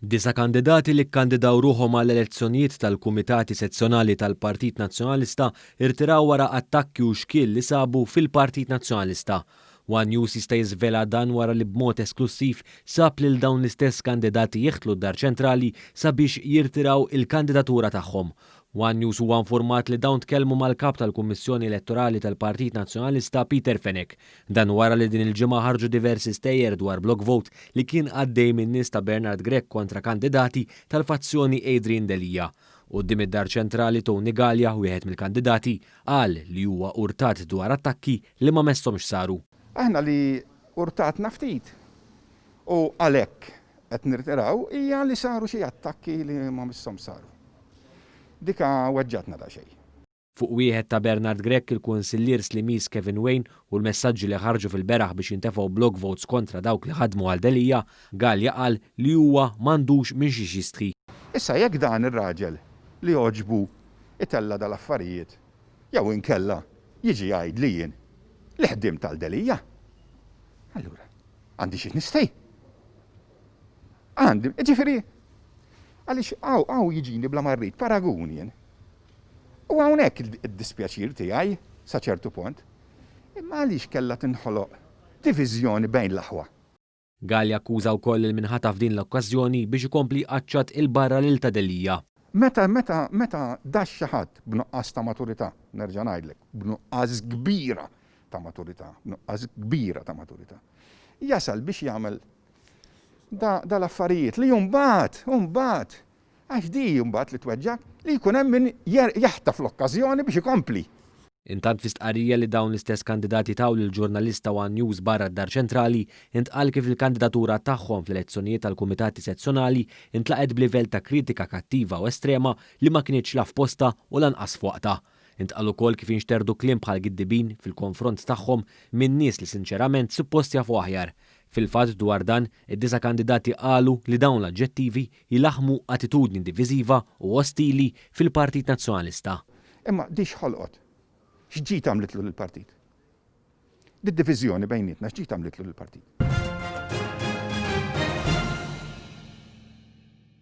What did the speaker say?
9 kandidati li kkandidaw ruħhom għall elezzjonijiet tal-Kumitati Sezzjonali tal-Partit Nazzjonalista irtiraw wara attakki u xkiel li sabu fil-Partit Nazzjonalista. One News jista' jiżvela dan wara li b'mod esklusiv sab lil dawn l-istess kandidati jieħtlu d-Dar Ċentrali sabiex jirtiraw il-kandidatura tagħhom. One News huwa informat li dawn tkellmu mal-kap tal-Kummissjoni Elettorali tal-Partit Nazzjonalista Peter Fenek. Dan wara li din il-ġimgħa ħarġu diversi stejjer dwar block vote li kien għaddej min nies ta' Bernard Grech kontra kandidati tal-fazzjoni Adrian Delija. Quddiem id-Dar Ċentrali Tony Gallia, wieħed mill-kandidati, qal li huwa urtat dwar attakki li ma messomx saru. Aħna li urtatna ftit u għalhekk qed nirtiraw hija li saru xi attakki li ma misshom saru. Dika weġġatna da xejn. Fuq wieħed ta' Bernard Grech il-kunsillier Slimis Kevin Wayne u l-messaġġi li ħarġu fil-beraħ biex jintefgħu block votes kontra dawk li ħadmu għal Delija, Gallia qal li huwa m'għandux minn xi jistħi. Issa jekk dan ir-raġel li oġbu itella dal-affarijiet jew inkella jiġi jgħid li jien li ħdim tal-Delija. Allura, għandi xi nistej. Għandi, ġifieri, għaliex għaw jiġini bla marrit paragun jien. U hawnhekk id-dispjaċir tiegħi sa ċertu punt. Imma għaliex kellha tinħoloq diviżjoni bejn l-aħwa. Gallia akkuża wkoll il-minħata f'din l-okkażjoni biex ikompli qaċċat il-barra lil ta' Delija. Meta dax xi ħadd b'nuqqas ta' maturità, nerġa' ngħidlek, b'nuqqas kbira ta' maturità, b'nuqqas kbira ta' maturità. Jasal biex jagħmel dal-affarijiet li mbagħad għax di mbagħad li tweġġak li jkun hemm min jaħtaf l-okkażjoni biex ikompli. Intant fi stqarrija li dawn l-istess kandidati taw lil ġurnalista One News barra d-Dar Ċentrali intqal kif il-kandidatura tagħhom fl-elezzjonijiet tal-Kumitati Sezzjonali intlaqet b'livell ta' kritika kattiva u estrema li ma kienx la f'posta u lanqas fuqta. Intqal ukoll kif inxterdu kliem bħal giddibin fil-konfront tagħhom minn nies li sinċerament suppost jafu aħjar. Fil-fatt dwar dan, id-9 kandidati qalu li dawn l-aġġettivi jilaħmu attitudni diviżiva u ostili fil-Partit Nazzjonalista. Imma di x'ħolqot. X'ġiet għamlitlu lill-partit? Di diviżjoni bejnietna x'ġiet għamlitlu lill-partit?